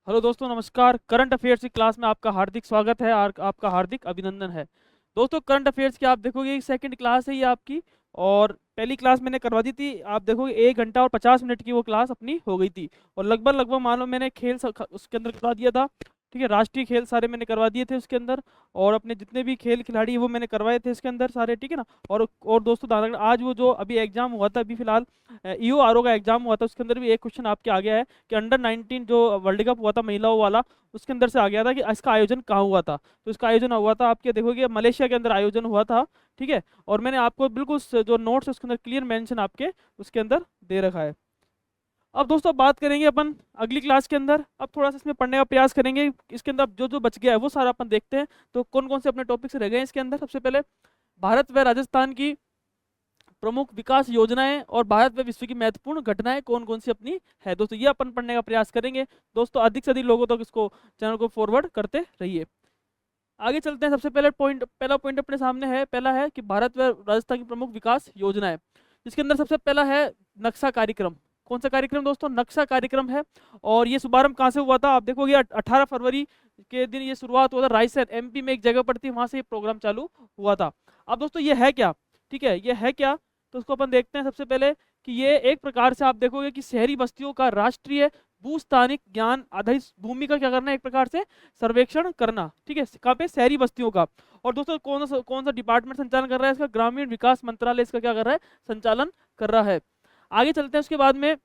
Hello दोस्तों, नमस्कार। Current affairs की क्लास में आपका हार्दिक स्वागत है और आपका हार्दिक अभिनंदन है। दोस्तों, करंट अफेयर्स की आप देखोगे सेकंड क्लास है ये आपकी। और पहली क्लास मैंने करवा दी थी, आप देखोगे 1 घंटा और 50 मिनट की वो क्लास अपनी हो गई थी। और लगभग लगभग मान लो मैंने खेल उसके अंदर करवा दिया था। ठीक है, राष्ट्रीय खेल सारे मैंने करवा दिए थे उसके अंदर। और अपने जितने भी खेल खिलाड़ी हैं, वो मैंने करवाए थे इसके अंदर सारे। ठीक है ना। और दोस्तों ध्यान रखना, आज वो जो अभी एग्जाम हुआ था, अभी फिलहाल ईओ आर ओ का एग्जाम हुआ था, उसके अंदर भी एक क्वेश्चन आपके आ गया है कि अंडर 19 जो वर्ल्ड कप हुआ था महिलाओं वाला, उसके अंदर से आ गया था कि इसका आयोजन कहाँ हुआ था। तो इसका आयोजन हुआ था आपके देखोगे मलेशिया के अंदर आयोजन हुआ था। ठीक है। और मैंने आपको बिल्कुल जो नोट्स है उसके अंदर क्लियर मेंशन आपके उसके अंदर दे रखा है। अब दोस्तों बात करेंगे अपन अगली क्लास के अंदर। अब थोड़ा सा इसमें पढ़ने का प्रयास करेंगे। इसके अंदर जो जो बच गया है वो सारा अपन देखते हैं। तो कौन कौन से अपने टॉपिक्स रह गए हैं इसके अंदर। सबसे पहले भारत व राजस्थान की प्रमुख विकास योजनाएं और भारत व विश्व की महत्वपूर्ण घटनाएं कौन कौन सी अपनी है। दोस्तों ये अपन पढ़ने का प्रयास करेंगे। दोस्तों अधिक से अधिक लोगों तक इसको चैनल को फॉरवर्ड करते रहिए। आगे चलते हैं। सबसे पहले पहला पॉइंट अपने सामने है, पहला है कि भारत व राजस्थान की प्रमुख विकास योजनाएं। इसके अंदर सबसे पहला है नक्शा कार्यक्रम। कौन सा कार्यक्रम दोस्तों? नक्शा कार्यक्रम है। और ये शुभारंभ कहाँ से हुआ था? आप देखोगे 18 फरवरी के दिन ये शुरुआत हुआ था। रायसेन एमपी में एक जगह पड़ती है, वहां से ये प्रोग्राम चालू हुआ था। अब दोस्तों ये है क्या? ठीक है, ये है क्या? तो उसको अपन देखते हैं सबसे पहले कि ये एक प्रकार से आप देखोगे कि शहरी बस्तियों का राष्ट्रीय भूस्थानिक ज्ञान आधारित भूमि का क्या करना है, एक प्रकार से सर्वेक्षण करना। ठीक है, कहाँ पे? शहरी बस्तियों का। और दोस्तों कौन सा डिपार्टमेंट संचालन कर रहा है इसका? ग्रामीण विकास मंत्रालय इसका क्या कर रहा है? संचालन कर रहा है। आगे चलते हैं। उसके बाद में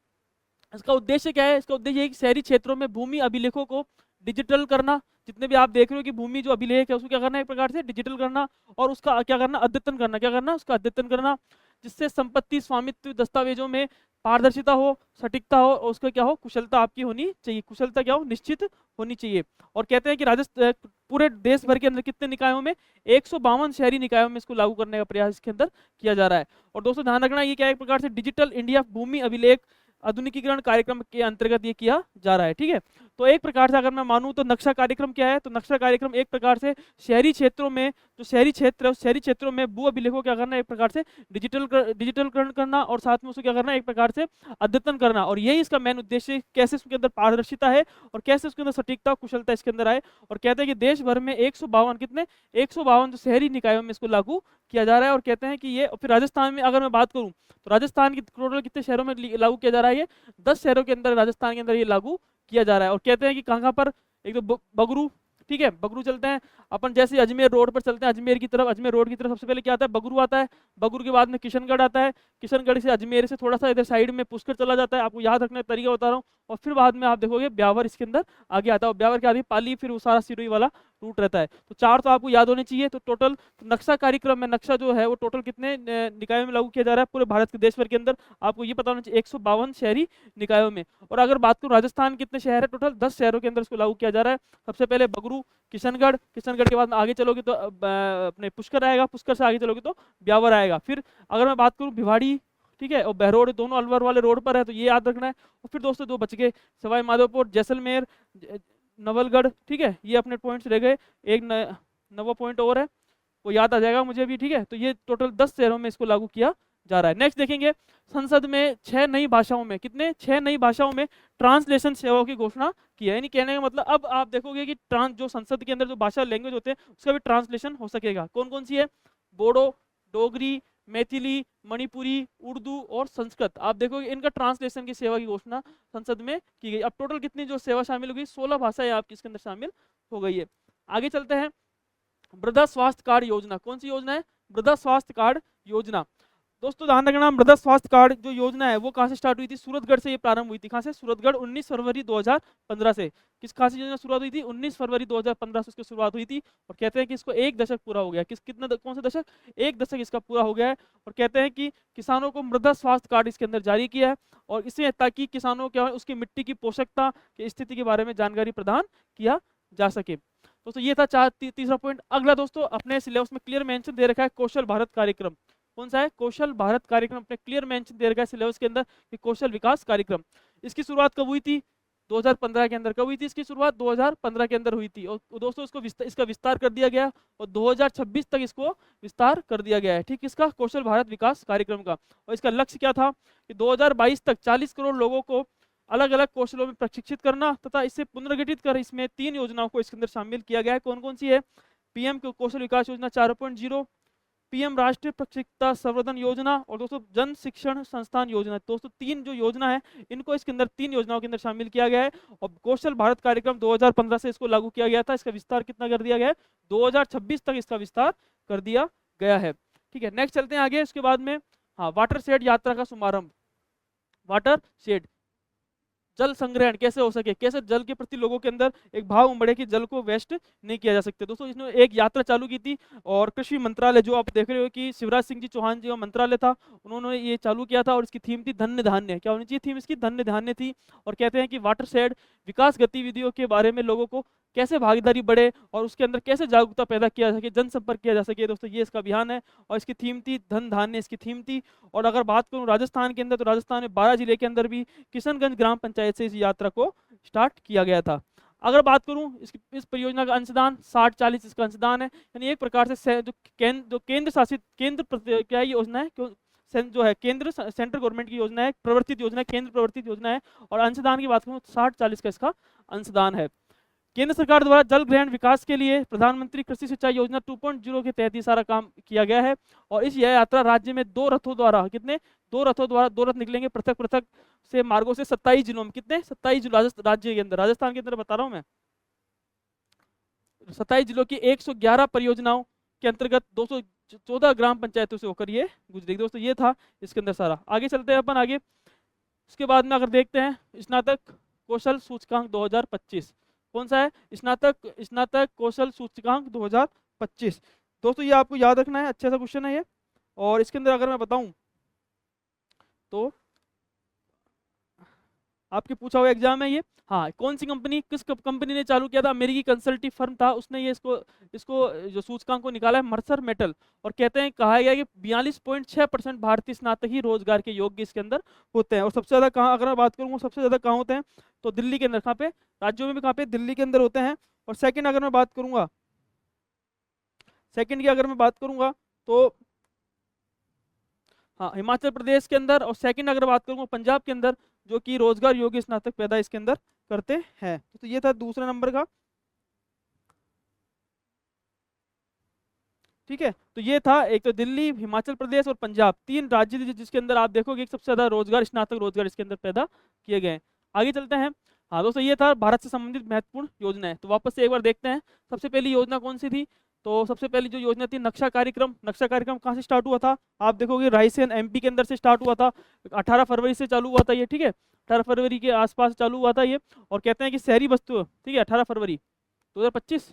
इसका उद्देश्य क्या है? इसका उद्देश्य है कि शहरी क्षेत्रों में भूमि अभिलेखों को डिजिटल करना। जितने भी आप देख रहे हो कि भूमि जो अभिलेख है उसको क्या करना है, एक प्रकार से डिजिटल करना। और उसका क्या करना? अद्यतन करना। क्या करना? उसका अद्यतन करना, जिससे संपत्ति स्वामित्व दस्तावेजों में पारदर्शिता हो, सटीकता हो, और उसका क्या हो? कुशलता आपकी होनी चाहिए। कुशलता क्या हो? निश्चित होनी चाहिए। और कहते हैं कि राजस्थान पूरे देश भर के अंदर कितने निकायों में? 152 शहरी निकायों में इसको लागू करने का प्रयास इसके अंदर किया जा रहा है। और दोस्तों ध्यान रखना, ये क्या है? एक प्रकार से डिजिटल इंडिया भूमि अभिलेख आधुनिकीकरण कार्यक्रम के अंतर्गत ये किया जा रहा है। ठीक है। तो एक प्रकार से अगर मैं मानूं तो नक्शा कार्यक्रम क्या है? तो नक्शा कार्यक्रम एक प्रकार से शहरी क्षेत्रों में, जो शहरी क्षेत्र है उस शहरी क्षेत्रों में भू अभिलेखों क्या करना है, एक प्रकार से डिजिटलकरण करना, और साथ में उसको क्या करना है, एक प्रकार से अद्यतन करना। और यही इसका मेन उद्देश्य है, कैसे उसके अंदर पारदर्शिता है और कैसे उसके अंदर सटीकता कुशलता इसके अंदर आए। और कहते हैं कि देश भर में 152 कितने 152 जो शहरी निकायों में इसको लागू किया जा रहा है। और कहते हैं कि ये फिर राजस्थान में अगर मैं बात करूं तो राजस्थान की टोटल कितने शहरों में लागू किया जा रहा है? ये 10 शहरों के अंदर राजस्थान के अंदर ये लागू किया जा रहा है। और कहते हैं कि कहाँ कहाँ पर? एक तो बगरू। ठीक है, बगरू चलते हैं अपन। जैसे अजमेर रोड पर चलते हैं, अजमेर की तरफ, अजमेर रोड की तरफ सबसे पहले क्या आता है? बगरू आता है। बगरू के बाद में किशनगढ़ आता है। किशनगढ़ से अजमेर से थोड़ा सा इधर साइड में पुष्कर चला जाता है। आपको याद रखने का तरीका बता रहा हूँ। और फिर बाद में आप देखोगे ब्यावर इसके अंदर आगे आता है। ब्यावर के आगे पाली, फिर उसारा सिरोही वाला रूट रहता है। तो चार तो आपको याद होने चाहिए। तो टोटल नक्शा कार्यक्रम में नक्शा जो है वो टोटल कितने निकायों में लागू किया जा रहा है पूरे भारत के देश भर के अंदर? आपको ये पता होना चाहिए, 152 शहरी निकायों में। और अगर बात करूँ राजस्थान कितने शहर है? टोटल 10 शहरों के अंदर इसको लागू किया जा रहा है। सबसे पहले बगरू, किशनगढ़, किशनगढ़ के बाद में आगे चलोगे तो अपने पुष्कर आएगा, पुष्कर से आगे चलोगे तो ब्यावर आएगा। फिर अगर मैं बात करूँ भिवाड़ी, ठीक है, और बहरोड, दोनों अलवर वाले रोड पर है, तो ये याद रखना है। और फिर दोस्तों दो बच गए, सवाई माधोपुर, जैसलमेर, नवलगढ़। ठीक है, ये अपने पॉइंट्स रह गए। एक नवा पॉइंट और है, वो याद आ जाएगा मुझे भी। ठीक है, तो ये टोटल 10 शहरों में इसको लागू किया जा रहा है। नेक्स्ट देखेंगे, संसद में 6 नई भाषाओं में, कितने? 6 नई भाषाओं में ट्रांसलेशन सेवाओं की घोषणा की है। यानी कहने का मतलब अब आप देखोगे कि ट्रांस जो संसद के अंदर जो भाषा लैंग्वेज होते हैं उसका भी ट्रांसलेशन हो सकेगा। कौन कौन सी है? बोडो, डोगरी, मैथिली, मणिपुरी, उर्दू और संस्कृत। आप देखोगे इनका ट्रांसलेशन की सेवा की घोषणा संसद में की गई। अब टोटल कितनी जो सेवा शामिल हो गई? 16 भाषाएं आपकी इसके अंदर शामिल हो गई है। आगे चलते हैं। मृदा स्वास्थ्य कार्ड योजना। कौन सी योजना है? मृदा स्वास्थ्य कार्ड योजना। दोस्तों ध्यान रखना, मृदा स्वास्थ्य कार्ड जो योजना है वो कहाँ से स्टार्ट हुई थी? सूरतगढ़ से ये प्रारंभ हुई थी। कहाँ से? सूरतगढ़। 19 फरवरी 2015 से। किस कहाँ से योजना शुरुआत हुई थी? 19 फरवरी 2015 से इसकी शुरुआत हुई थी। और कहते हैं कि इसको 1 दशक पूरा हो गया। कौन सा दशक? 1 दशक इसका पूरा हो गया है। और कहते हैं कि किसानों को मृदा स्वास्थ्य कार्ड इसके अंदर जारी किया है, और इसमें ताकि किसानों क्या है उसकी मिट्टी की पोषकता की स्थिति के बारे में जानकारी प्रदान किया जा सके। दोस्तों ये था तीसरा पॉइंट। अगला दोस्तों अपने सिलेबस में क्लियर मेंशन दे रखा है कौशल भारत कार्यक्रम। कौन सा है? कौशल भारत कार्यक्रम। अपने क्लियर मेंशन दे रखा है सिलेबस के अंदर कि कौशल विकास कार्यक्रम। इसकी शुरुआत कब हुई थी? 2015 के अंदर। कब हुई थी इसकी शुरुआत? 2015 के अंदर हुई थी। और दोस्तों इसका विस्तार कर दिया गया, और 2026 तक इसको विस्तार कर दिया गया है। ठीक, इसका कौशल भारत विकास कार्यक्रम का। और इसका लक्ष्य क्या था कि 2022 तक 40 करोड़ लोगों को अलग अलग कौशलों में प्रशिक्षित करना तथा इससे पुनर्गठित कर इसमें 3 योजनाओं को इसके अंदर शामिल किया गया है। कौन कौन सी है? पीएम कौशल विकास योजना 4.0, पीएम राष्ट्रीय प्रशिक्षुता संवर्धन योजना और दोस्तों जन शिक्षण संस्थान योजना। दोस्तों 3 जो योजना है इनको इसके अंदर 3 योजनाओं के अंदर शामिल किया गया है। और कौशल भारत कार्यक्रम 2015 से इसको लागू किया गया था। इसका विस्तार कितना कर दिया गया है? 2026 तक इसका विस्तार कर दिया गया है। ठीक है, नेक्स्ट चलते हैं आगे। उसके बाद में वाटर शेड यात्रा का शुभारंभ। वाटर शेड, जल संग्रहण कैसे हो सके, कैसे जल के प्रति लोगों के अंदर एक भाव उमड़े कि जल को वेस्ट नहीं किया जा सकते। दोस्तों इसने एक यात्रा चालू की थी और कृषि मंत्रालय, जो आप देख रहे हो कि शिवराज सिंह जी चौहान जी का मंत्रालय था, उन्होंने ये चालू किया था और इसकी थीम थी धन्य धान्य। क्या होनी चाहिए थीम इसकी? धन्य धान्य थी। और कहते हैं कि वाटर शेड विकास गतिविधियों के बारे में लोगों को कैसे भागीदारी बढ़े और उसके अंदर कैसे जागरूकता पैदा किया जा सके, जनसंपर्क किया जा सके। दोस्तों ये इसका अभियान है और इसकी थीम थी धन धान्य, इसकी थीम थी। और अगर बात करूं राजस्थान के अंदर, तो राजस्थान में 12 जिले के अंदर भी किशनगंज ग्राम पंचायत से इस यात्रा को स्टार्ट किया गया था। अगर बात करूं इस परियोजना का अंशदान 60-40 इसका अंशदान है। यानी एक प्रकार से जो केंद्र शासित क्या योजना है, जो है केंद्र सेंट्रल गवर्नमेंट की योजना है, प्रवर्तित योजना है, केंद्र प्रवर्तित योजना है। और अंशदान की बात करूं 60-40 का इसका अंशदान है। केंद्र सरकार द्वारा जल ग्रहण विकास के लिए प्रधानमंत्री कृषि सिंचाई योजना 2.0 के तहत ये सारा काम किया गया है। और इस यह यात्रा राज्य में 2 रथों द्वारा, कितने 2 रथों द्वारा, 2 रथ निकलेंगे पृथक पृथक से मार्गों से 27 जिलों में। कितने? 27 जिलों राज्य के अंदर, राजस्थान के अंदर बता रहा हूं मैं। 27 जिलों की 111 परियोजनाओं के अंतर्गत 214 ग्राम पंचायतों से होकर ये गुजरेगी। दोस्तों ये था इसके अंदर सारा। आगे चलते हैं अपन आगे। इसके बाद में अगर देखते हैं स्नातक कौशल सूचकांक 2025, कौन सा है? स्नातक कौशल सूचकांक 2025। दोस्तों ये आपको याद रखना है, अच्छा सा क्वेश्चन है ये। और इसके अंदर अगर मैं बताऊं तो आपके पूछा हुआ एग्जाम है ये। हाँ, कौन सी कंपनी, किस कंपनी ने चालू किया था? अमेरिकी कंसल्टिंग फर्म था, उसने ये इसको जो सूचकांक को निकाला है, मर्सर मेटल। और कहते हैं, कहा गया कि 42.6% भारतीय स्नातक ही रोजगार के योग्य इसके अंदर होते हैं। और सबसे ज्यादा कहाँ, अगर मैं बात करूँ सबसे ज्यादा कहाँ होते हैं, तो दिल्ली के अंदर। कहाँ पे? राज्यों में भी कहाँ पे? दिल्ली के अंदर होते हैं। और सेकंड अगर मैं बात करूंगा, सेकंड की अगर मैं बात करूंगा तो हाँ हिमाचल प्रदेश के अंदर। और सेकंड अगर बात करूंगा पंजाब के अंदर, जो कि रोजगार योग्य स्नातक पैदा इसके अंदर करते हैं। तो ये था दूसरे नंबर का। ठीक है, तो ये था एक तो दिल्ली, हिमाचल प्रदेश और पंजाब, 3 राज्य जिसके अंदर आप देखोगे सबसे ज्यादा रोजगार, स्नातक रोजगार इसके अंदर पैदा किए गए हैं। आगे चलते हैं। हाँ दोस्तों ये था भारत से संबंधित महत्वपूर्ण योजनाएं। तो वापस से एक बार देखते हैं, सबसे पहली योजना कौन सी थी? तो सबसे पहली जो योजना थी नक्शा कार्यक्रम। नक्शा कार्यक्रम कहाँ से स्टार्ट हुआ था? आप देखोगे रायसेन एमपी के अंदर से स्टार्ट हुआ था। 18 फरवरी से चालू हुआ था ये। ठीक है, 18 फरवरी के आसपास चालू हुआ था ये। और कहते हैं कि शहरी वस्तु, ठीक है, 18 फरवरी 2025।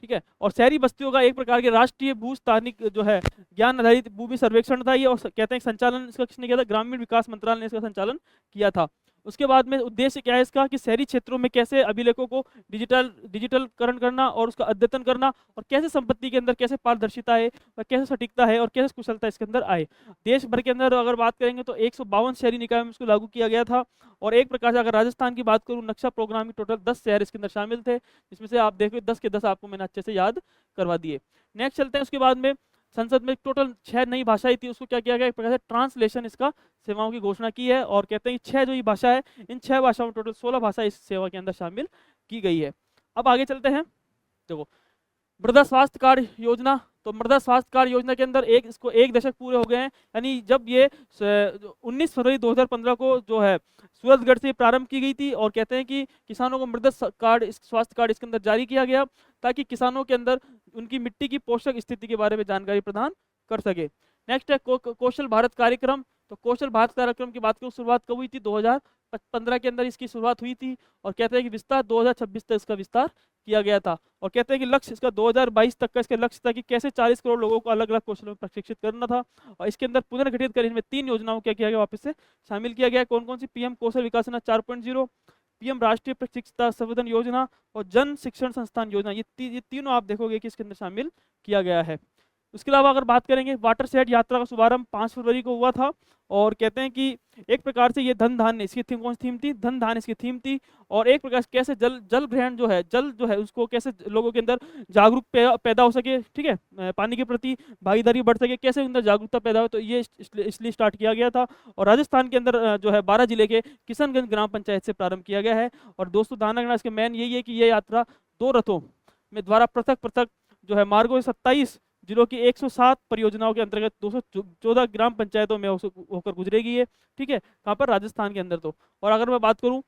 ठीक है, और शहरी बस्तियों का एक प्रकार के राष्ट्रीय भूस्थानिक जो है ज्ञान आधारित भूमि सर्वेक्षण था ये। और कहते हैं संचालन इसका किसने किया था? ग्रामीण विकास मंत्रालय ने इसका संचालन किया था। उसके बाद में उद्देश्य क्या है इसका, कि शहरी क्षेत्रों में कैसे अभिलेखों को डिजिटलकरण करना और उसका अद्यतन करना, और कैसे संपत्ति के अंदर कैसे पारदर्शिता है और कैसे सटीकता है और कैसे कुशलता इसके अंदर आए। देश भर के अंदर अगर बात करेंगे तो 152 शहरी निकाय में इसको लागू किया गया था। और एक प्रकार से अगर राजस्थान की बात करूँ, नक्शा प्रोग्राम में टोटल 10 शहर इसके अंदर शामिल थे, जिसमें से आप देखो 10 के 10 आपको मैंने अच्छे से याद करवा दिए। नेक्स्ट चलते हैं। उसके बाद में संसद में टोटल 6 नई भाषाएं थी, उसको क्या किया गया? एक प्रकार से ट्रांसलेशन इसका सेवाओं की घोषणा की है। और कहते हैं कि 6 जो ये भाषा है, इन 6 भाषाओं में टोटल 16 भाषा इस सेवा के अंदर शामिल की गई है। अब आगे चलते हैं। देखो मृदा स्वास्थ्य कार्ड योजना। तो मृदा स्वास्थ्य कार्ड योजना के अंदर इसको 1 दशक पूरे हो गए हैं। यानी जब ये 19 फरवरी 2015 को जो है सूरतगढ़ से प्रारंभ की गई थी। और कहते हैं कि किसानों को मृदा कार्ड, स्वास्थ्य कार्ड इसके अंदर जारी किया गया, ताकि किसानों के अंदर उनकी मिट्टी की पोषक स्थिति के बारे में जानकारी प्रदान कर सके। नेक्स्ट है कौशल भारत कार्यक्रम। तो कौशल भारत कार्यक्रम की बात करूँ, शुरुआत कब हुई थी? 2015 के अंदर इसकी शुरुआत हुई थी। और कहते हैं कि विस्तार 2026 तक इसका विस्तार किया गया था। और कहते हैं कि लक्ष्य इसका 2022 तक का इसका लक्ष्य था कि कैसे 40 करोड़ लोगों को अलग अलग कौशलों में प्रशिक्षित करना था। और इसके अंदर पुनर्गठित कर इसमें 3 योजनाओं क्या किया गया? वापस से शामिल किया गया। कौन कौन सी? पीएम कौशल विकास योजना 4.0, पीएम राष्ट्रीय प्रशिक्षुता संवर्धन योजना और जन शिक्षण संस्थान योजना। ये तीनों आप देखोगे कि इसके अंदर शामिल किया गया है। उसके अलावा अगर बात करेंगे, वाटरशेड यात्रा का शुभारंभ 5 फरवरी को हुआ था, और कहते हैं कि एक प्रकार से ये धन धान्य इसकी थीम, कौन सी थीम थी, धन धान्य इसकी थीम थी। और एक प्रकार से कैसे जल ग्रहण जो है, जल जो है उसको कैसे लोगों के अंदर जागरूक पैदा हो सके, ठीक है, पानी के प्रति भागीदारी बढ़ सके, कैसे उनके अंदर जागरूकता पैदा हो, तो ये इसलिए स्टार्ट किया गया था। और राजस्थान के अंदर जो है 12 जिले के किशनगंज ग्राम पंचायत से प्रारंभ किया गया है। और दोस्तों ध्यान रखना इसके मेन यही है कि ये यात्रा 2 रथों में द्वारा पृथक पृथक जो है मार्गों से 27 जिलों की 107 परियोजनाओं के अंतर्गत 214 ग्राम पंचायतों में होकर गुजरेगी ये, ठीक है, कहाँ पर, राजस्थान के अंदर। तो और अगर मैं बात करूँ,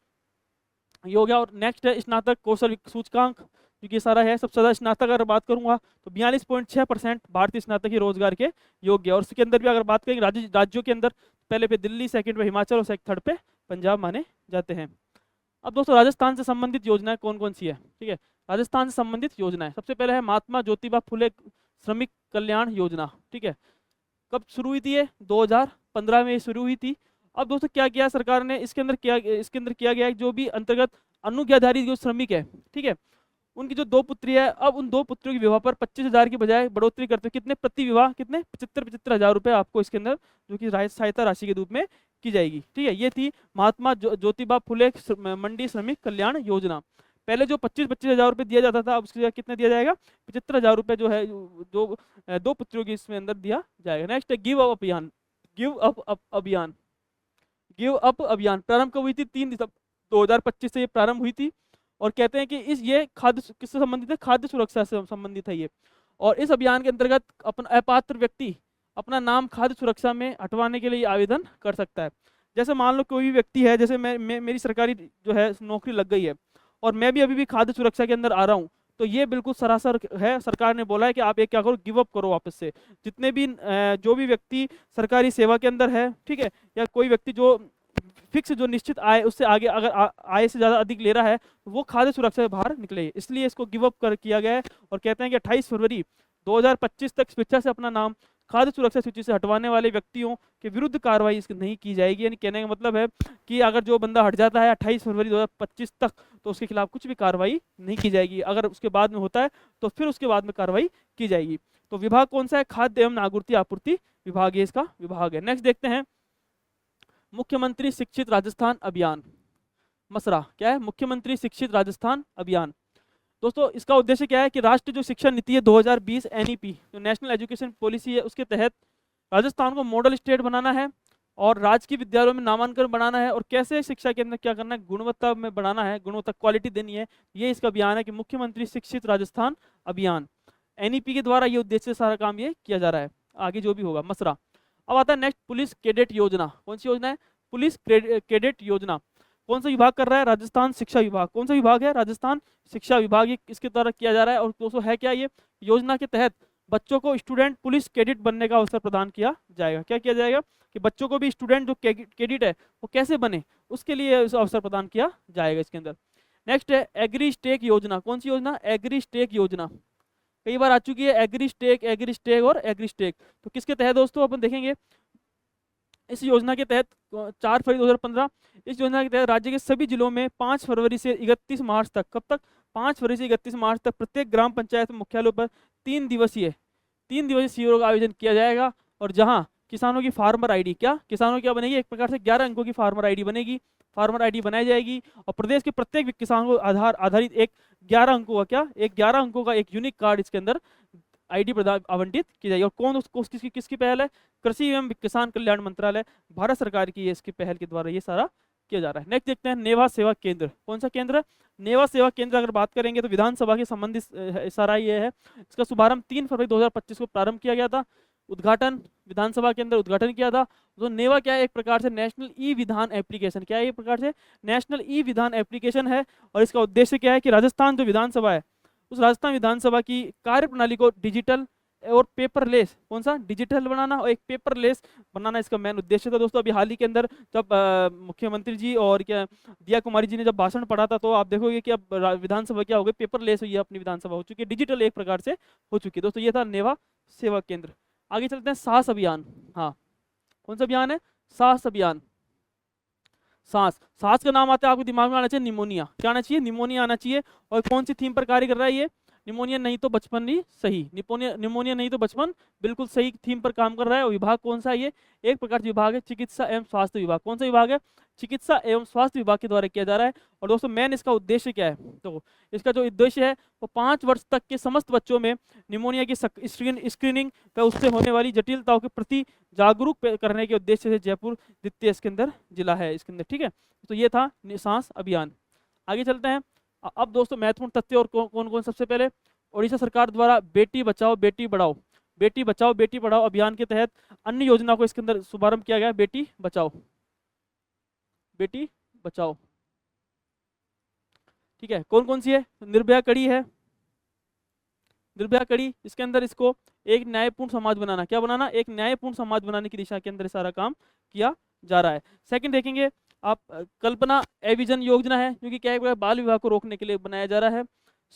ये हो गया। और नेक्स्ट है स्नातक कौशल सूचकांक, क्योंकि ये सारा है सबसे ज़्यादा स्नातक अगर बात करूंगा तो 42.6% भारतीय स्नातक ही रोजगार के योग्य है। और उसके अंदर भी अगर बात करेंगे राज्यों के अंदर, पहले पे दिल्ली, सेकंड पे हिमाचल और थर्ड पे पंजाब माने जाते हैं। अब दोस्तों राजस्थान से संबंधित योजनाएं कौन कौन सी है, ठीक है, राजस्थान से संबंधित योजनाएं, सबसे पहले है महात्मा ज्योतिबा फुले श्रमिक कल्याण योजना, ठीक है। कब शुरू हुई थी ये, 2015 में ये शुरू हुई थी। अब दोस्तों क्या किया सरकार ने, इसके अंदर किया गया है, जो भी अंतर्गत अनुज्ञाधारी जो श्रमिक है, ठीक है, उनकी जो 2 पुत्री है, अब उन 2 पुत्रियों के विवाह पर 25,000 की बजाय बढ़ोतरी करते हुए कितने प्रति विवाह, कितने 75,000 रुपये आपको इसके अंदर जो कि सहायता राशि के रूप में की जाएगी, ठीक है। ये थी महात्मा ज्योतिबा फुले मंडी श्रमिक कल्याण योजना। पहले जो 25,000 रुपये दिया जाता था, अब उसके जगह कितना दिया जाएगा, 75,000 रुपये जो है, जो 2 पुत्रियों की इसमें अंदर दिया जाएगा। नेक्स्ट है गिव अप अभियान। गिव अप अभियान, गिव अप अभियान प्रारंभ कब हुई थी, 3 दिसंबर 2025 से ये प्रारंभ हुई थी। और कहते हैं कि ये खाद्य किससे संबंधित है, खाद्य सुरक्षा से संबंधित है ये। और इस अभियान के अंतर्गत अपना अपात्र व्यक्ति अपना नाम खाद्य सुरक्षा में हटवाने के लिए आवेदन कर सकता है। जैसे मान लो कोई भी व्यक्ति है, जैसे मेरी सरकारी जो है नौकरी लग गई है और मैं भी अभी भी खाद्य सुरक्षा के अंदर आ रहा हूँ, तो ये बिल्कुल सरासर है, सरकार ने बोला है कि आप एक क्या करो, गिव अप करो वापस से। जितने भी जो भी व्यक्ति सरकारी सेवा के अंदर है, ठीक है, या कोई व्यक्ति जो फिक्स जो निश्चित आय उससे आगे अगर आय से ज़्यादा अधिक ले रहा है, तो वो खाद्य सुरक्षा से बाहर निकले, इसलिए इसको गिव अप किया गया है। और कहते हैं कि 28 फरवरी 2025 तक स्वेच्छा से अपना नाम खाद्य सुरक्षा सूची से हटवाने वाले व्यक्तियों के विरुद्ध कार्रवाई इसकी नहीं की जाएगी। यानी कहने का मतलब है कि अगर जो बंदा हट जाता है 28 फरवरी 2025 तक, तो उसके खिलाफ कुछ भी कार्रवाई नहीं की जाएगी। अगर उसके बाद में होता है तो फिर उसके बाद में कार्रवाई की जाएगी। तो विभाग कौन सा है, खाद्य एवं नागरिक आपूर्ति विभाग, ये इसका विभाग है। नेक्स्ट देखते हैं मुख्यमंत्री शिक्षित राजस्थान अभियान, मसरा क्या है, मुख्यमंत्री शिक्षित राजस्थान अभियान। दोस्तों इसका उद्देश्य क्या है कि राष्ट्रीय जो शिक्षा नीति है 2020 NEP जो नेशनल एजुकेशन पॉलिसी है, उसके तहत राजस्थान को मॉडल स्टेट बनाना है और राजकीय विद्यालयों में नामांकन बनाना है। और कैसे शिक्षा के अंदर क्या करना है, गुणवत्ता में बढ़ाना है, गुणवत्ता क्वालिटी देनी है। ये इसका अभियान है कि मुख्यमंत्री शिक्षित राजस्थान अभियान, NEP के द्वारा ये उद्देश्य सारा काम ये किया जा रहा है। आगे जो भी होगा मसरा। अब आता है नेक्स्ट पुलिस कैडेट योजना। कौन सी योजना है, पुलिस कैडेट योजना। कौन सा विभाग कर रहा है, राजस्थान शिक्षा विभाग। कौन सा विभाग है, राजस्थान शिक्षा विभाग, ये इसके द्वारा किया जा रहा है। और दोस्तों है क्या, ये योजना के तहत बच्चों को स्टूडेंट पुलिस कैडेट बनने का अवसर प्रदान किया जाएगा। क्या किया जाएगा कि बच्चों को भी स्टूडेंट जो कैडेट है वो कैसे बने, उसके लिए अवसर प्रदान किया जाएगा इसके अंदर। नेक्स्ट है एग्री स्टेक योजना। कौन सी योजना, एग्री स्टेक योजना, कई बार आ चुकी है, एग्री स्टेक और एग्री स्टेक। तो किसके तहत दोस्तों अपन देखेंगे, इस योजना के तहत 4 फरवरी 2015, इस योजना के तहत राज्य के सभी जिलों में 5 फरवरी से 31 मार्च तक, कब तक, 5 फरवरी से 31 मार्च तक प्रत्येक ग्राम पंचायत मुख्यालयों पर 3 दिवसीय शिविरों का आयोजन किया जाएगा। और जहां किसानों की फार्मर आईडी, क्या किसानों क्या बनेगी, एक प्रकार से 11 अंकों की फार्मर आईडी बनेगी, फार्मर आईडी बनाई जाएगी। और प्रदेश के प्रत्येक किसान को आधारित एक 11 अंकों का क्या, एक 11 अंकों का एक यूनिक कार्ड इसके अंदर आईडी आवंटित की जाएगी। और कौन उसको किसकी पहल है, कृषि एवं किसान कल्याण मंत्रालय भारत सरकार की इसकी पहल के द्वारा ये सारा किया जा रहा है। नेक्स्ट देखते हैं नेवा सेवा केंद्र। कौन सा केंद्र है, नेवा सेवा केंद्र। अगर बात करेंगे तो विधानसभा के संबंधित सारा ये है। इसका शुभारंभ 3 फरवरी 2025 को प्रारंभ किया गया था। उद्घाटन विधानसभा के अंदर उद्घाटन किया था। तो नेवा क्या है, एक प्रकार से नेशनल ई विधान एप्लीकेशन, क्या है, एक प्रकार से नेशनल ई विधान एप्लीकेशन है। और इसका उद्देश्य क्या है कि राजस्थान जो विधानसभा है, उस राजस्थान विधानसभा की कार्यप्रणाली को डिजिटल और पेपरलेस, कौन सा, डिजिटल बनाना और एक पेपरलेस बनाना इसका मेन उद्देश्य था। दोस्तों अभी हाल ही के अंदर जब मुख्यमंत्री जी और क्या दिया कुमारी जी ने जब भाषण पढ़ा था, तो आप देखोगे कि अब विधानसभा क्या हो गई, पेपरलेस हुई है, अपनी विधानसभा हो चुकी है, डिजिटल एक प्रकार से हो चुकी है। दोस्तों ये था नेवा सेवा केंद्र। आगे चलते हैं साहस अभियान। हाँ कौन सा अभियान है, साहस अभियान। सांस का नाम आता है आपके दिमाग में आना चाहिए निमोनिया, क्या आना चाहिए, निमोनिया आना चाहिए। और कौन सी थीम पर कार्य कर रहा है ये, निमोनिया नहीं तो बचपन ही सही, निमोनिया नहीं तो बचपन बिल्कुल सही थीम पर काम कर रहा है। और विभाग कौन सा है ये? एक प्रकार से विभाग है चिकित्सा एवं स्वास्थ्य विभाग। कौन सा विभाग है? चिकित्सा एवं स्वास्थ्य विभाग के द्वारा किया जा रहा है। और दोस्तों मेन इसका उद्देश्य क्या है? तो इसका जो उद्देश्य है वो 5 वर्ष तक के समस्त बच्चों में निमोनिया की स्क्रीनिंग व उससे होने वाली जटिलताओं के प्रति जागरूक करने के उद्देश्य से जयपुर द्वितीय इसके अंदर जिला है इसके अंदर। ठीक है, तो ये था सांस अभियान। आगे चलते हैं। अब दोस्तों महत्वपूर्ण तथ्य और कौन कौन? सबसे पहले उड़ीसा सरकार द्वारा बेटी बचाओ बेटी पढ़ाओ अभियान के तहत अन्य योजना को इसके अंदर शुभारंभ किया गया। बेटी बचाओ। ठीक है, कौन कौन सी है? निर्भया कड़ी है, निर्भया कड़ी। इसके अंदर इसको एक न्यायपूर्ण समाज बनाना, क्या बनाना? एक न्यायपूर्ण समाज बनाने की दिशा के अंदर सारा काम किया जा रहा है। सेकंड देखेंगे आप, कल्पना एविजन योजना है जो कि क्या है? बाल विवाह को रोकने के लिए बनाया जा रहा है।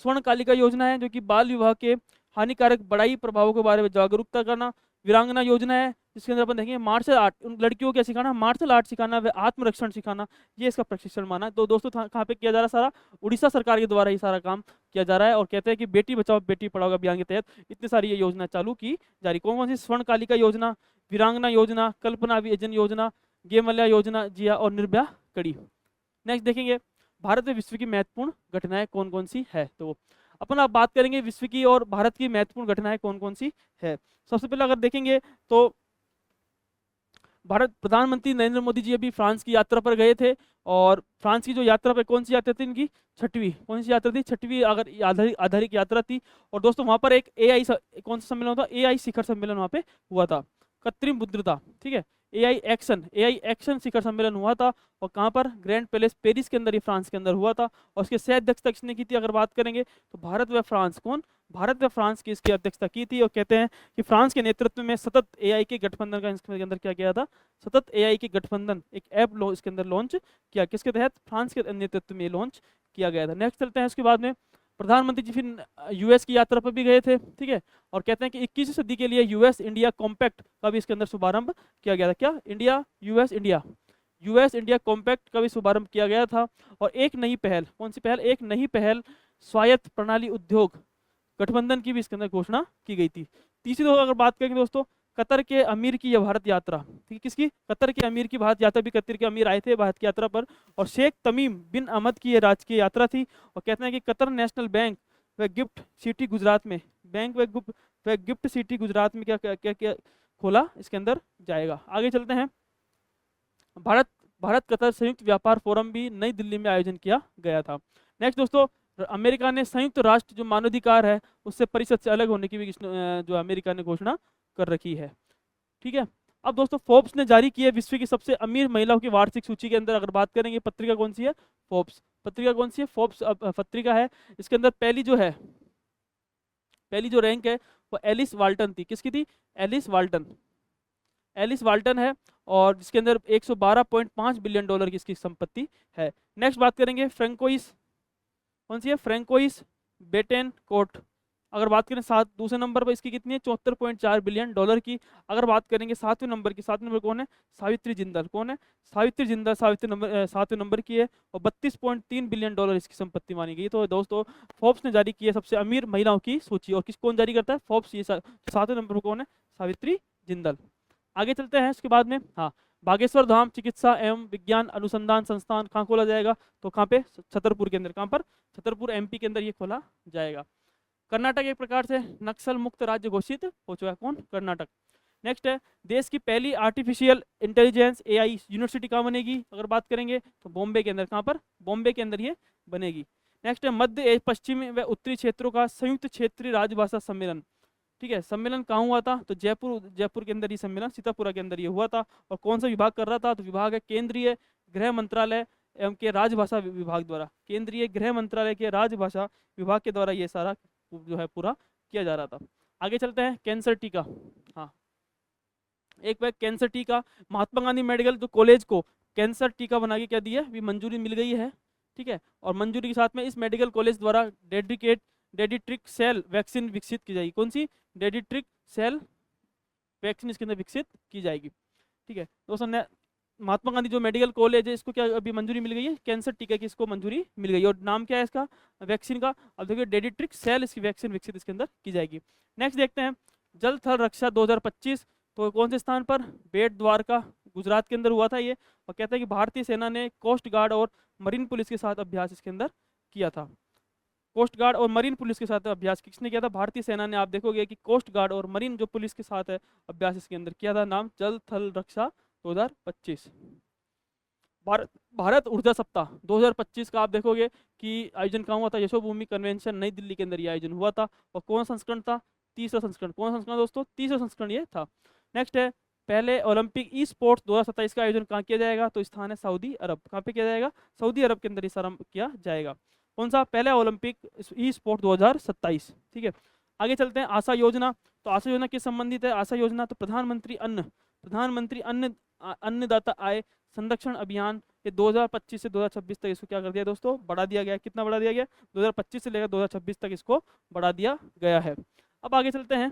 स्वर्ण कालिका योजना है जो कि बाल विवाह के हानिकारक बड़ाई प्रभावों के बारे में जागरूकता करना। वीरांगना योजना है जिसके अंदर अपन देखेंगे मार्शल आर्ट, उन लड़कियों को क्या सिखाना? मार्शल आर्ट सिखाना व आत्मरक्षण सिखाना, ये इसका प्रशिक्षण माना। तो दोस्तों कहाँ पे किया जा रहा है? सारा उड़ीसा सरकार के द्वारा ही सारा काम किया जा रहा है। और कहते हैं कि बेटी बचाओ बेटी पढ़ाओ अभियान के तहत इतनी सारी ये योजना चालू की जा रही। कौन कौन सी? स्वर्ण कालिका योजना, वीरांगना योजना, कल्पना एविजन योजना, गेमल्या योजना, जिया और निर्भया कड़ी। नेक्स्ट देखेंगे भारत में विश्व की महत्वपूर्ण घटनाएं कौन कौन सी है। तो अपन आप बात करेंगे विश्व की और भारत की महत्वपूर्ण घटनाएं कौन कौन सी है। सबसे पहले अगर देखेंगे तो भारत प्रधानमंत्री नरेंद्र मोदी जी अभी फ्रांस की यात्रा पर गए थे। और फ्रांस की जो यात्रा पर कौन सी यात्रा थी इनकी? छठवीं। कौन सी यात्रा थी? छठवीं अगर आधारिक यात्रा थी। और दोस्तों वहां पर एक एआई कौन सा सम्मेलन था? एआई शिखर सम्मेलन वहां पे हुआ था, कृत्रिम बुद्धिमत्ता। ठीक है, एआई एक्शन शिखर सम्मेलन हुआ था। और कहाँ पर? ग्रैंड पैलेस पेरिस के अंदर, ही फ्रांस के अंदर हुआ था। और उसके सह अध्यक्षता किसने की थी अगर बात करेंगे तो भारत व फ्रांस। कौन? भारत व फ्रांस की इसकी अध्यक्षता की थी। और कहते हैं कि फ्रांस के नेतृत्व में सतत एआई के गठबंधन का इसके अंदर क्या किया था? सतत एआई के गठबंधन एक ऐप इसके अंदर लॉन्च किया। किसके तहत? फ्रांस के नेतृत्व में लॉन्च किया गया था। नेक्स्ट चलते हैं। उसके बाद में प्रधानमंत्री जी फिर यूएस की यात्रा पर भी गए थे। ठीक है, और कहते हैं कि 21वीं सदी के लिए यूएस इंडिया कॉम्पैक्ट का भी इसके अंदर शुभारंभ किया गया था। क्या? यूएस इंडिया कॉम्पैक्ट का भी शुभारंभ किया गया था। और एक नई पहल, कौन सी पहल? एक नई पहल स्वायत्त प्रणाली उद्योग गठबंधन की भी इसके अंदर घोषणा की गई थी। तीसरी अगर बात करेंगे दोस्तों, कतर के अमीर की यह भारत यात्रा। ठीक है, किसकी? कतर के अमीर की भारत यात्रा भी, कतर के अमीर आए थे भारत की यात्रा पर। और शेख तमीम बिन अहमद की यह राजकीय यात्रा थी। और कहते हैं कि कतर नेशनल बैंक व गिफ्ट सिटी गुजरात में, बैंक व गिफ्ट सिटी गुजरात में क्या क्या क्या खोला इसके अंदर जाएगा। आगे चलते हैं। भारत कतर संयुक्त व्यापार फोरम भी नई दिल्ली में आयोजन किया गया था। नेक्स्ट दोस्तों, अमेरिका ने संयुक्त राष्ट्र जो मानवाधिकार है उससे परिषद से अलग होने की भी जो अमेरिका ने घोषणा कर रखी है। ठीक है, अब दोस्तों फोर्ब्स ने जारी की है विश्व की सबसे अमीर महिलाओं की वार्षिक सूची के अंदर अगर बात करेंगे पत्रिका कौन सी है? फोर्ब्स पत्रिका। कौन सी है? फोर्ब्स पत्रिका है। इसके अंदर पहली जो रैंक है वो एलिस वाल्टन थी। किसकी थी? एलिस वाल्टन है। और जिसके अंदर 112.5 बिलियन डॉलर की इसकी संपत्ति है। नेक्स्ट बात करेंगे फ्रेंकोइस, कौन सी है? फ्रेंकोइस बेटेनकोर्ट। अगर बात करें दूसरे नंबर पर इसकी कितनी है? 74.4 बिलियन डॉलर की। अगर बात करेंगे सातवें नंबर कौन है? सावित्री जिंदल। कौन है? सावित्री जिंदल सातवें नंबर की है। और 32.3 बिलियन डॉलर इसकी संपत्ति मानी गई। तो दोस्तों फोर्ब्स ने जारी की है सबसे अमीर महिलाओं की सूची। और कौन जारी करता है? फोर्ब्स। ये सातवें नंबर पर कौन है? सावित्री जिंदल। आगे चलते हैं। उसके बाद में बागेश्वर धाम चिकित्सा एवं विज्ञान अनुसंधान संस्थान कहाँ खोला जाएगा? तो कहाँ पे? छतरपुर के अंदर। कहाँ पर? छतरपुर एमपी के अंदर ये खोला जाएगा। कर्नाटक एक प्रकार से नक्सल मुक्त राज्य घोषित हो चुका है। कौन? कर्नाटक। नेक्स्ट है देश की पहली आर्टिफिशियल इंटेलिजेंस एआई यूनिवर्सिटी कहाँ बनेगी अगर बात करेंगे तो बॉम्बे के अंदर। कहाँ पर? बॉम्बे के अंदर ये बनेगी। नेक्स्ट है मध्य पश्चिमी व उत्तरी क्षेत्रों का संयुक्त क्षेत्रीय राजभाषा सम्मेलन। ठीक है, सम्मेलन कहाँ हुआ था? तो जयपुर के अंदर ये सम्मेलन, सीतापुरा के अंदर ये हुआ था। और कौन सा विभाग कर रहा था? तो विभाग है केंद्रीय गृह मंत्रालय एवं के राजभाषा विभाग द्वारा। केंद्रीय गृह मंत्रालय के राजभाषा विभाग के द्वारा ये सारा जो है पूरा किया जा रहा था। आगे चलते हैं। कैंसर टीका। एक कैंसर टीका महात्मा गांधी मेडिकल जो कॉलेज को कैंसर टीका बना के क्या दिया है? भी मंजूरी मिल गई है। ठीक है, और मंजूरी के साथ में इस मेडिकल कॉलेज द्वारा डेडिट्रिक सेल वैक्सीन विकसित की जाएगी। कौन सी? डेडिट्रिक सेल वैक्सीन इसके अंदर विकसित की जाएगी। ठीक है दोस्तों, महात्मा गांधी जो मेडिकल कॉलेज है इसको क्या अभी मंजूरी मिल गई है, कैंसर टीके की इसको मंजूरी मिल गई है। और नाम क्या है इसका वैक्सीन का, अब देखिए डेडिट्रिक्स सेल इसकी वैक्सीन विकसित इसके अंदर की जाएगी। नेक्स्ट देखते हैं जल थल रक्षा 2025, तो कौन से स्थान पर, बेट द्वारका गुजरात के अंदर हुआ था ये। और कहते हैं कि भारतीय सेना ने कोस्ट गार्ड और मरीन पुलिस के साथ अभ्यास इसके अंदर किया था। कोस्ट गार्ड और मरीन पुलिस के साथ अभ्यास किसने किया था, भारतीय सेना ने। आप देखोगे कि कोस्ट गार्ड और मरीन जो पुलिस के साथ है अभ्यास इसके अंदर किया था, नाम जल थल रक्षा 2025। भारत भारत ऊर्जा सप्ताह 2025 का आप देखोगे कि आयोजन कहाँ हुआ था, यशोभूमि कन्वेंशन नई दिल्ली के अंदर ये आयोजन हुआ था। और कौन सा संस्करण था, तीसरा संस्करण। कौन सा संस्करण दोस्तों, तीसरा संस्करण ये था। नेक्स्ट है पहले ओलंपिक ई स्पोर्ट्स 2027 का आयोजन कहाँ किया जाएगा, तो स्थान है सऊदी अरब। कहाँ पे किया जाएगा, सऊदी अरब के अंदर इस आरंभ किया जाएगा। कौन सा, पहला ओलंपिक ई स्पोर्ट 2027। ठीक है, आगे चलते हैं आशा योजना। तो आशा योजना किस संबंधित है, आशा योजना तो प्रधानमंत्री अन्नदाता आय संरक्षण अभियान, ये 2025 से 2026 तक इसको क्या कर दिया दोस्तों, बढ़ा दिया गया। कितना बढ़ा दिया गया, 2025 से लेकर 2026 तक इसको बढ़ा दिया गया है। अब आगे चलते हैं,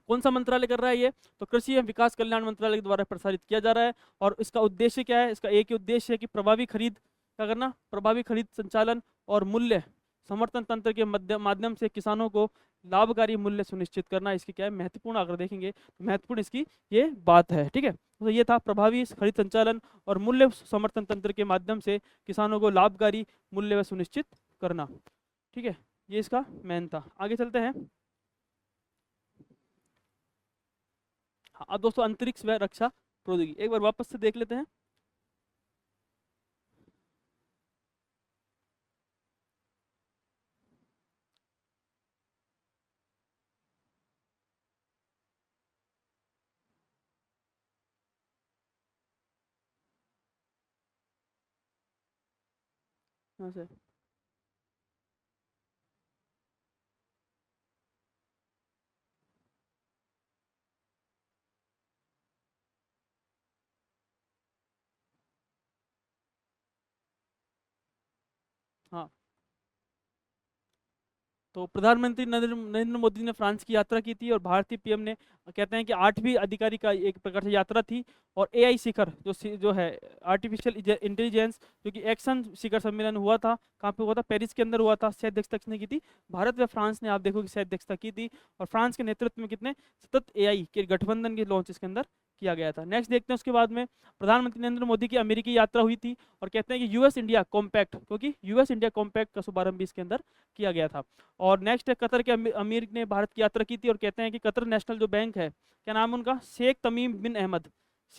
कौन सा मंत्रालय कर रहा है ये, तो कृषि एवं विकास कल्याण मंत्रालय के द्वारा प्रसारित किया जा रहा है। और इसका उद्देश्य क्या है, इसका एक ही उद्देश्य है कि प्रभावी खरीद क्या करना, प्रभावी खरीद संचालन और मूल्य समर्थन तंत्र के माध्यम से किसानों को लाभकारी मूल्य सुनिश्चित करना। इसकी क्या है महत्वपूर्ण, अगर देखेंगे तो महत्वपूर्ण इसकी ये बात है। ठीक है, तो ये था प्रभावी खरीद संचालन और मूल्य समर्थन तंत्र के माध्यम से किसानों को लाभकारी मूल्य सुनिश्चित करना। ठीक है, ये इसका मेन था। आगे चलते हैं, हाँ अब दोस्तों अंतरिक्ष व रक्षा प्रौद्योगिकी एक बार वापस से देख लेते हैं। यहाँ से हाँ, तो प्रधानमंत्री नरेंद्र मोदी ने फ्रांस की यात्रा की थी और भारतीय पीएम ने कहते हैं कि 8वीं अधिकारी का एक प्रकार से यात्रा थी। और एआई शिखर जो है आर्टिफिशियल इंटेलिजेंस, जो कि एक्शन शिखर सम्मेलन हुआ था, कहाँ पे हुआ था, पेरिस के अंदर हुआ था। शायद अध्यक्षता किसने की थी, भारत व फ्रांस ने, आप देखो कि शायद अध्यक्षता की थी। और फ्रांस के नेतृत्व में कितने सतत एआई के गठबंधन की लॉन्च इसके अंदर किया गया था। नेक्स्ट देखते हैं, उसके बाद में प्रधानमंत्री नरेंद्र मोदी की अमेरिकी यात्रा हुई थी और कहते हैं कि यूएस इंडिया कॉम्पैक्ट, क्योंकि यूएस इंडिया कॉम्पैक्ट का शुभारंभ भी इसके अंदर किया गया था। और नेक्स्ट है कतर के अमीर ने भारत की यात्रा की थी और कहते हैं कि कतर नेशनल जो बैंक है, क्या नाम है उनका, शेख तमीम बिन अहमद,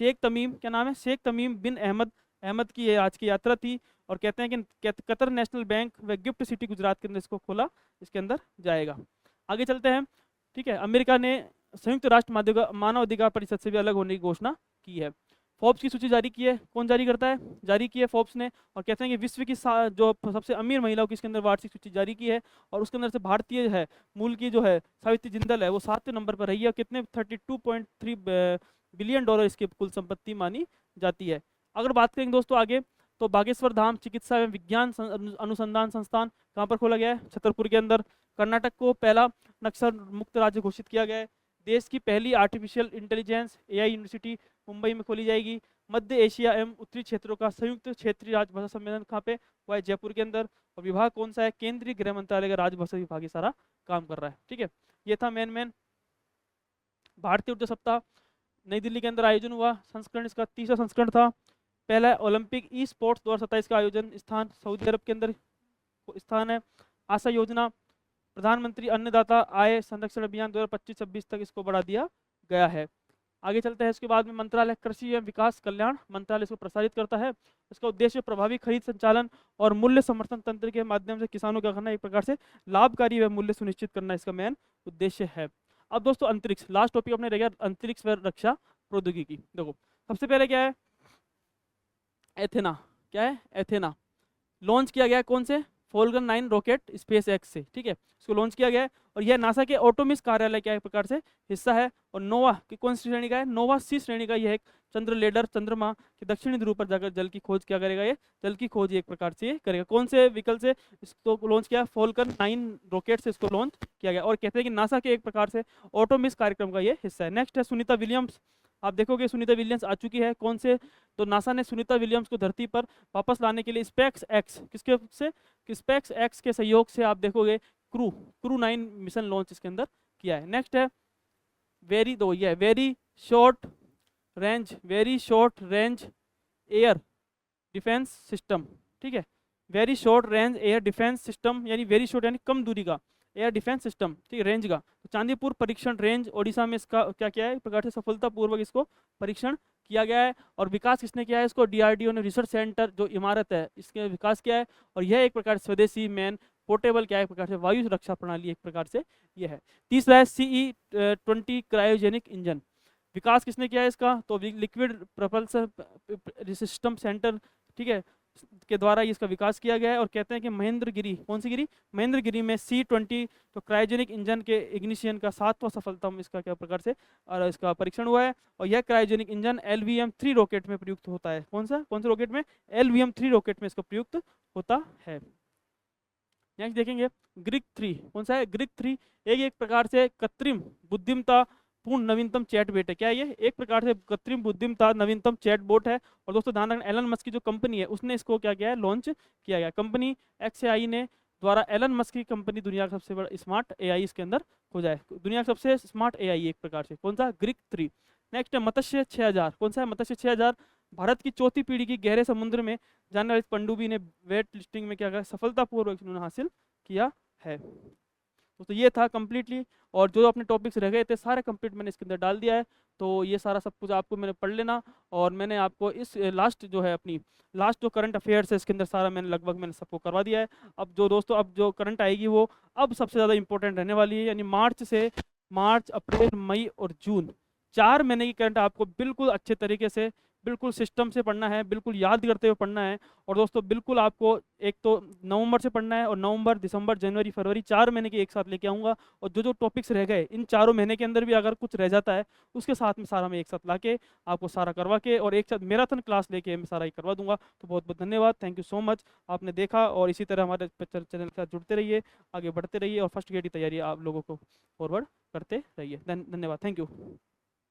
शेख तमीम, क्या नाम है, शेख तमीम बिन अहमद की ये आज की यात्रा थी। और कहते हैं कि कतर नेशनल बैंक व गिफ्ट सिटी गुजरात के अंदर इसको खोला इसके अंदर जाएगा। आगे चलते हैं, ठीक है, अमेरिका ने संयुक्त राष्ट्र मानव अधिकार परिषद से भी अलग होने की घोषणा की है। फोर्ब्स की सूची जारी की है, कौन जारी करता है, जारी की है फोर्ब्स ने। और कहते हैं कि विश्व की जो सबसे अमीर महिलाओं की इसके अंदर वार्षिक सूची जारी की है। और उसके अंदर से भारतीय है मूल की जो है सावित्री जिंदल है वो 7वें नंबर पर रही है। कितने, 32.3 बिलियन डॉलर इसकी कुल संपत्ति मानी जाती है। अगर बात करेंगे दोस्तों आगे, तो बागेश्वर धाम चिकित्सा एवं विज्ञान अनुसंधान संस्थान कहाँ पर खोला गया है, छतरपुर के अंदर। कर्नाटक को पहला नक्सल मुक्त राज्य घोषित किया गया है। देश की पहली artificial intelligence AI university Mumbai में खोली जाएगी। मध्य एशिया एवं उत्तरी क्षेत्रों का संयुक्त क्षेत्रीय राजभाषा सम्मेलन कहाँ पे हुआ है, जयपुर के अंदर। और विभाग कौन सा है, केंद्रीय गृह मंत्रालय का राजभाषा विभाग ये सारा काम कर रहा है। ठीक है, ये था मेन भारतीय ऊर्जा सप्ताह नई दिल्ली के अंदर आयोजन हुआ। संस्करण इसका तीसरा संस्करण था। पहला ओलंपिक ई स्पोर्ट्स 2027 का आयोजन स्थान सऊदी अरब के अंदर स्थान है। आशा योजना प्रधानमंत्री अन्नदाता आय संरक्षण अभियान 2025-26 तक इसको बढ़ा दिया गया है। आगे चलते हैं, इसके बाद में मंत्रालय कृषि एवं विकास कल्याण मंत्रालय इसको प्रसारित करता है। इसका उद्देश्य प्रभावी खरीद संचालन और मूल्य समर्थन तंत्र के माध्यम से किसानों का करना एक प्रकार से लाभकारी व मूल्य सुनिश्चित करना इसका मेन उद्देश्य है। अब दोस्तों अंतरिक्ष, लास्ट टॉपिक अपने रह गया अंतरिक्ष व रक्षा प्रौद्योगिकी। देखो सबसे पहले क्या है, एथेना, क्या है एथेना, लॉन्च किया गया है कौन से, फोल्कन 9 रॉकेट स्पेस एक्स से। ठीक है, इसको लॉन्च किया गया है और यह नासा के ऑटोमिस कार्यालय का एक प्रकार से हिस्सा है। और नोवा की कौन सी श्रेणी का है, नोवा सी श्रेणी का यह एक चंद्र लेडर चंद्रमा के दक्षिणी ध्रुव पर जाकर जल की खोज क्या करेगा, ये जल की खोज एक प्रकार से करेगा। कौन से व्हीकल से इसको लॉन्च किया, फोल्कन 9 रॉकेट से इसको लॉन्च किया गया। और कहते हैं कि नासा के एक प्रकार से ऑटोमिस कार्यक्रम का ये हिस्सा है। नेक्स्ट है सुनीता विलियम्स, आप देखोगे सुनीता विलियम्स आ चुकी है। कौन से? तो नासा ने सुनीता विलियम्स को धरती पर वापस लाने के लिए स्पेस एक्स, किसके से? स्पेस एक्स के सहयोग से आप देखोगे क्रू 9 मिशन लॉन्च इसके अंदर किया है। नेक्स्ट है very short range air defence system. ठीक है, very short range air defence system, यानी वेरी शॉर्ट यानी कम दूरी का एयर डिफेंस सिस्टम, ठीक है, रेंज का। तो चांदीपुर परीक्षण रेंज ओडिशा में इसका क्या किया है, एक प्रकार से सफलतापूर्वक इसको परीक्षण किया गया है। और विकास किसने किया है इसको? डीआरडीओ ने रिसर्च सेंटर जो इमारत है इसके विकास किया है। और यह एक प्रकार से स्वदेशी मैन पोर्टेबल क्या है, एक प्रकार से वायु रक्षा प्रणाली एक प्रकार से यह है। तीसरा है CE-20 क्रायोजेनिक इंजन, विकास किसने किया है इसका? तो लिक्विड प्रपल्सन सिस्टम सेंटर, ठीक है, के द्वारा इसका विकास किया गया है। और कहते हैं कि महेंद्रगिरी, कौन सी गिरी? महेंद्रगिरी में C-20 तो क्रायोजेनिक इंजन के इग्निशन का 7वां सफलता इसका क्या प्रकार से और इसका परीक्षण हुआ है। और यह क्रायोजेनिक इंजन LVM-3 रॉकेट में प्रयुक्त होता है। कौन से रॉकेट में? LVM-3 रॉकेट में इसका प्रयुक्त होता है। नेक्स्ट देखेंगे ग्रीक 3, कौन सा है? ग्रीक 3 एक प्रकार से कृत्रिम बुद्धिमत्ता पूर्ण नवीनतम चैटबॉट है। क्या है ये? एक प्रकार से कृत्रिम बुद्धिमत्ता नवीनतम चैटबॉट है। और दोस्तों ध्यान रखना, एलन मस्क की जो कंपनी है उसने इसको क्या किया है? लॉन्च किया गया। कंपनी XAI ने द्वारा एलन मस्क की कंपनी दुनिया का सबसे बड़ा स्मार्ट AI इसके अंदर खोजा है, दुनिया का सबसे स्मार्ट AI एक प्रकार से। कौन सा? ग्रीक 3। नेक्स्ट है मत्स्य 6000, कौन सा है? मत्स्य 6000 भारत की चौथी पीढ़ी की गहरे समुद्र में जाने वाली पनडुब्बी ने वेट लिफ्टिंग में क्या किया? सफलतापूर्वक इन्होंने हासिल किया है। तो ये था कम्प्लीटली, और जो अपने टॉपिक्स रह गए थे सारे कंप्लीट मैंने इसके अंदर डाल दिया है। तो ये सारा सब कुछ आपको मैंने पढ़ लेना। और मैंने आपको इस लास्ट जो है अपनी लास्ट जो करंट अफेयर्स है इसके अंदर सारा मैंने सबको करवा दिया है। अब जो दोस्तों अब जो करंट आएगी वो अब सबसे ज़्यादा इंपॉर्टेंट रहने वाली है, यानी मार्च अप्रैल मई और जून 4 महीने की करंट आपको बिल्कुल अच्छे तरीके से बिल्कुल सिस्टम से पढ़ना है, बिल्कुल याद करते हुए पढ़ना है। और दोस्तों बिल्कुल आपको एक तो नवंबर से पढ़ना है, और नवंबर दिसंबर जनवरी फरवरी 4 महीने के एक साथ लेके आऊँगा। और जो टॉपिक्स रह गए इन चारों महीने के अंदर भी अगर कुछ रह जाता है उसके साथ में सारा मैं एक साथ लाके आपको सारा करवा के और एक साथ मैराथन क्लास लेके मैं सारा ही करवा दूंगा। तो बहुत बहुत धन्यवाद, थैंक यू सो मच आपने देखा। और इसी तरह हमारे चैनल के साथ जुड़ते रहिए, आगे बढ़ते रहिए और फर्स्ट ग्रेड की तैयारी आप लोगों को फॉरवर्ड करते रहिए। धन्यवाद, थैंक यू।